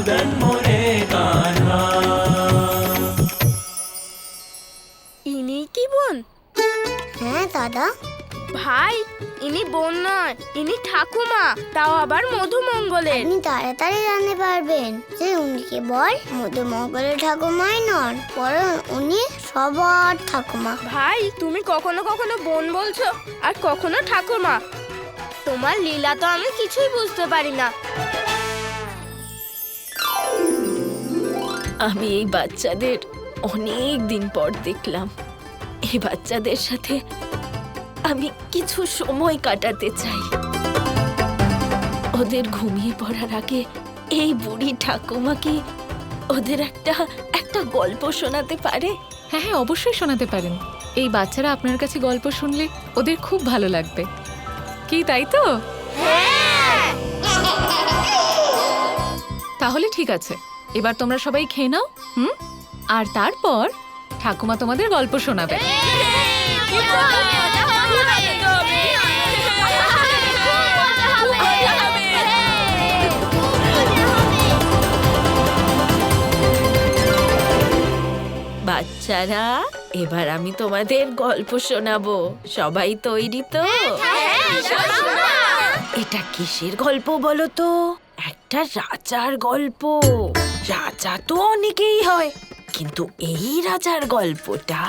मदन मोरे कान्हा। ইনি কি বোন? হ্যাঁ দাদা। ভাই, ইনি বোন নয়, ইনি ঠাকুমা, তাও আবার মধুমঙ্গলের। আপনি তাড়াতাড়ি জানতে পারবেন যে উনি কেবল মধুমঙ্গলের ঠাকুমাই নন, বরং উনি সবার ঠাকুমা। ভাই, তুমি কখনো কখনো বোন বলছো আর কখনো ঠাকুমা। তোমার লীলা তো আমি কিছুই বুঝতে পারি না। আমি এই বাচ্চাদের অনেক দিন পর দেখলাম। এই বাচ্চাদের সাথে আমি কিছু সময় কাটাতে চাই। ওদের ঘুমিয়ে পড়ার আগে এই বুড়ি ঠাকুমা কি ওদের একটা গল্প শোনাতে পারে? হ্যাঁ হ্যাঁ, অবশ্যই শোনাতে পারেন। এই বাচ্চারা আপনার কাছে গল্প শুনলে ওদের খুব ভালো লাগবে। কি তাই তো? তাহলে ঠিক আছে, এবার তোমরা সবাই খেয়ে নাও। আর তারপর ঠাকুমা তোমাদের গল্প শোনাবে। বাচ্চারা, এবার আমি তোমাদের গল্প শোনাবো। সবাই তৈরি তো? এটা কিসের গল্প বলো তো? একটা রাজার গল্প। রাজা তো অনেকেই হয়, কিন্তু এই রাজার গল্পটা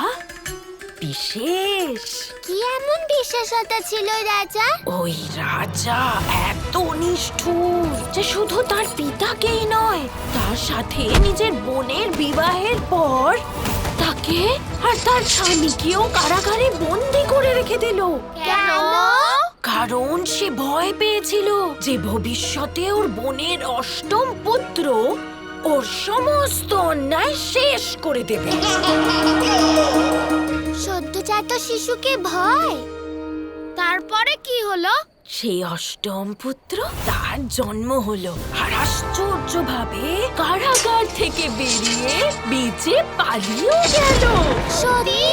বিশেষ। কি এমন বিশেষতা ছিল রাজা? ওই রাজা এত নিষ্ঠুর যে শুধু তার পিতাকেই নয়, তার সাথে নিজের বোনের বিবাহের পর তাকে আর তার স্বামীকেও কারাগারে বন্দি করে রেখে দিল। কেন? কারণ সে ভয় পেয়েছিল যে ভবিষ্যতে ওর বোনের অষ্টম পুত্র ওর সমস্ত অন্যায় শেষ করে দেবে। সদ্যজাত শিশুকে ভয়? তারপরে কি হলো? সেই অষ্টম পুত্র তার জন্ম হলো আর আশ্চর্যভাবে কারাগার থেকে বেরিয়ে বেঁচে পালিয়েও গেল। সত্যি?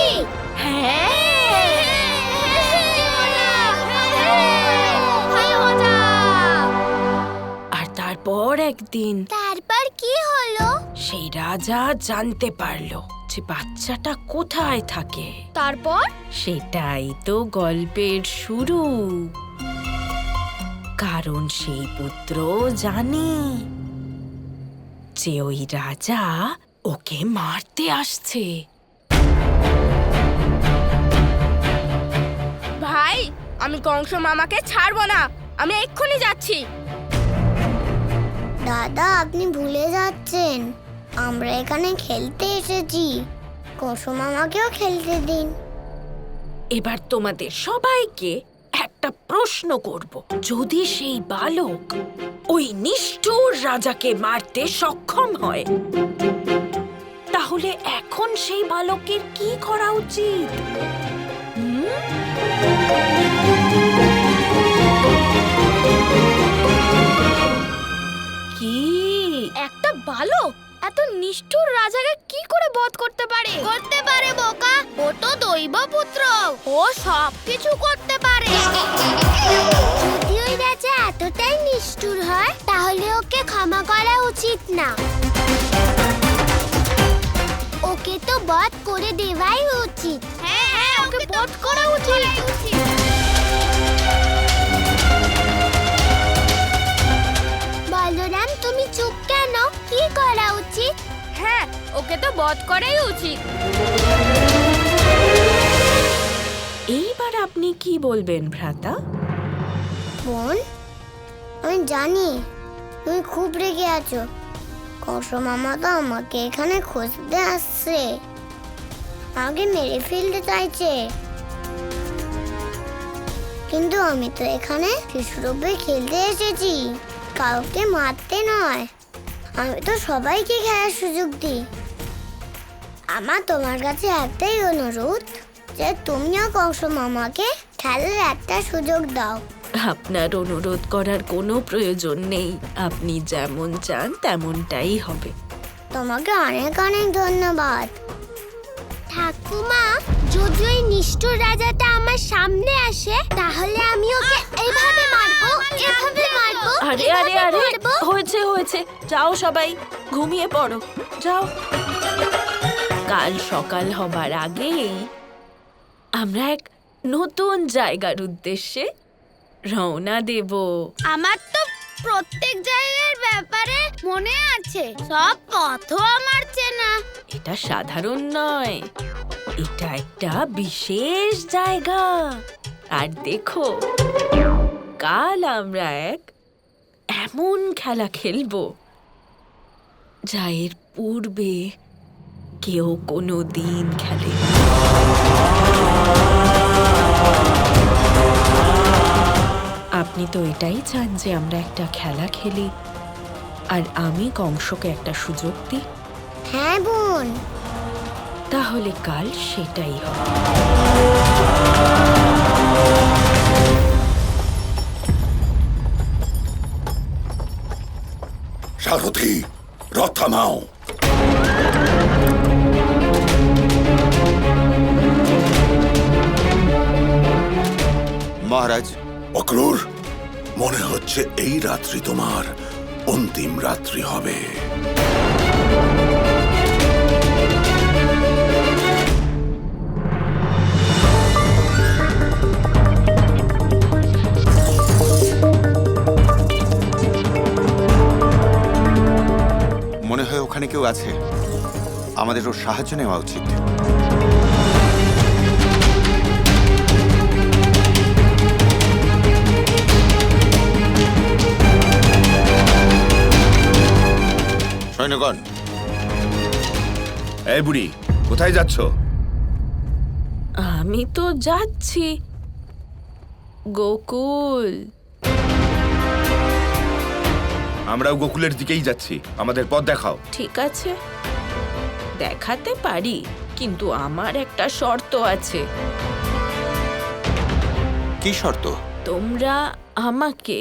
আর তারপর একদিন তারপর কি হলো? সেই রাজা জানতে পারলো যে বাচ্চাটা কোথায় থাকে। তারপর? সেটাই তো গল্পের শুরু। কারণ সেই পুত্র জানে যে ওই রাজা ওকে মারতে আসছে। ভাই, আমি কংস মামাকে ছাড়বো না। আমি এক্ষুনি যাচ্ছি। দাদা, আপনি ভুলে যাচ্ছেন, আমরা এখানে খেলতে এসেছি। কংস মামাকেও খেলতে দিন। এবার তোমাদের সবাইকে একটা প্রশ্ন করব। যদি সেই বালক ওই নিষ্ঠুর রাজাকে মারতে সক্ষম হয়, তাহলে এখন সেই বালকের কি করা উচিত? কি? একটা বালক এত নিষ্ঠুর রাজাকে কি করে বধ করতে পারে? করতে পারে বোকা, ও তো দৈব পুত্র, ও সব কিছু করতে পারে। যদি ওই রাজা এতটাই নিষ্ঠুর হয়, তাহলে ওকে ক্ষমা করা উচিত না। ওকে তো বধ করে দেওয়াই উচিত। হ্যাঁ হ্যাঁ, ওকে বধ করা উচিত। বলরাম, তুমি চুপ কেন? কি করা উচিত? হ্যাঁ, ওকে তো বধ করাই উচিত। এইবার আপনি কি বলবেন ভ্রাতা? বোন, আমি জানি তুমি খুব রেগে আছো। কংস মামা তো আমাকে এখানে খুঁজতে আসছে, আগে মেরে ফেলতে চাইছে। কিন্তু আমি তো এখানে শিশুরূপে খেলতে এসেছি, কাউকে মারতে নয়। আমি তো সবাইকে খেলার সুযোগ দিই। আমার তোমার কাছে একটাই অনুরোধ, যে তুমিও কংস মামাকে খেলার একটা সুযোগ দাও। আপনার অনুরোধ করার কোনো প্রয়োজন নেই। আপনি যেমন চান তেমনটাই হবে। তোমাকে অনেক অনেক ধন্যবাদ। ঠাকুমা, যদি ওই নিষ্ঠুর রাজাটা আমার সামনে আসে, তাহলে আমি ওকে এইভাবে মারবো, এভাবে মারবো। আরে আরে আরে হয়েছে হয়েছে, যাও সবাই ঘুমিয়ে পড়ো, যাও। কাল সকাল হবার আগেই আমরা এক নতুন জায়গার উদ্দেশ্যে রওনা দেব। আমার তো প্রত্যেক জায়গার ব্যাপারে মনে আছে, সব পথও আমার চেনা। এটা সাধারণ নয়, এটা একটা বিশেষ জায়গা। আর দেখো, কাল আমরা এক এমন খেলা খেলবো যা এর পূর্বে কেউ কোনো দিন খেলে। আপনি তো এটাই চান যে আমরা একটা খেলা খেলি আর আমি কংসকে একটা সুযোগ দিই। হ্যাঁ বোন, তাহলে কাল সেটাই হবে। সারথি, রথ থামাও। মহারাজ, অক্রূর, মনে হচ্ছে এই রাত্রি তোমার অন্তিম রাত্রি হবে। মনে হয় ওখানে কেউ আছে, আমাদের ওর সাহায্য নেওয়া উচিত। সৈন্যগণ, এই বুড়ি, কোথায় যাচ্ছ? আমি তো যাচ্ছি গোকুল। আমরাও গোকুলের দিকেই যাচ্ছি, আমাদের পথ দেখাও। ঠিক আছে, দেখাতে পারি, কিন্তু আমার একটা শর্ত আছে। কি শর্ত? তোমরা আমাকে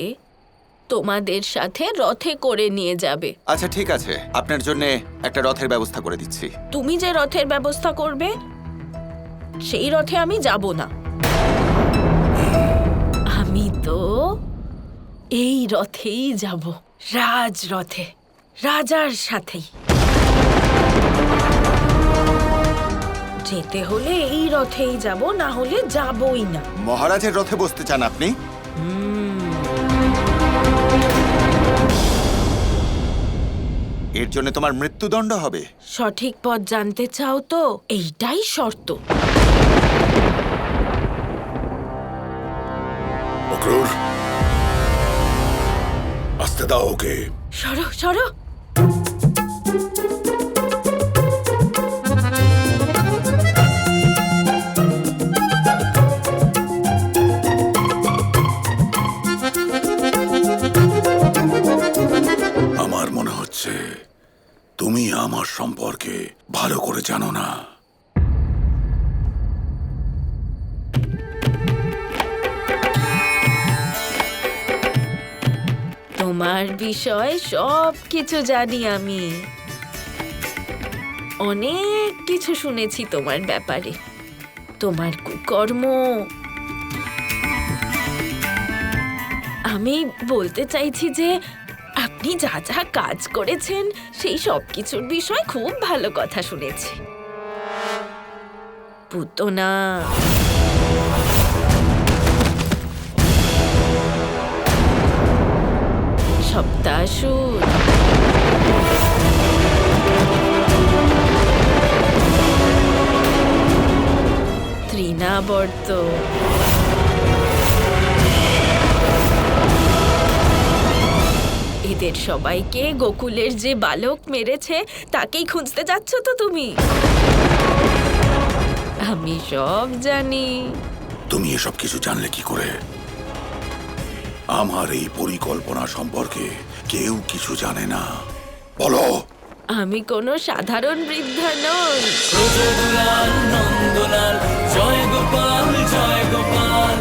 তোমাদের সাথে রথে করে নিয়ে যাবে। আচ্ছা ঠিক আছে, আপনার জন্য একটা রথের ব্যবস্থা করে দিচ্ছি। তুমি যে রথের ব্যবস্থা করবে সেই রথে আমি যাব না। আমি তো এই রথেই যাব, রাজরথে, রাজার সাথেই। যেতে হলে এই রথেই যাব, না হলে যাবই না। মহারাজের রথে বসতে চান আপনি? এর জন্য তোমার মৃত্যুদণ্ড হবে। সঠিক পথ জানতে চাও তো? এইটাই শর্ত। অক্রূর, আসতে দাও ওকে। সরো সরো। আমার মনে হচ্ছে তুমি আমার সম্পর্কে ভালো করে জানো না। তোমার বিষয় সব কিছু জানি আমি। অনেক কিছু শুনেছি তোমার ব্যাপারে, তোমার কুকর্ম। আমি বলতে চাইছি যে আপনি যা যা কাজ করেছেন সেই সব কিছুর বিষয় খুব ভালো কথা শুনেছি। পুতনা, সপ্তাসুর, তৃণাবর্ত, এদের সবাইকে গোকুলের যে বালক মেরেছে তাকেই খুঁজতে যাচ্ছ তো তুমি? আমি সব জানি। তুমি এসব কিছু জানলে কি করে? আমার এই পরিকল্পনা সম্পর্কে কেউ কিছু জানে না। বলো। আমি কোনো সাধারণ বৃদ্ধা নই। ব্রজদুলাল নন্দলাল, জয় গোপাল জয় গোপাল।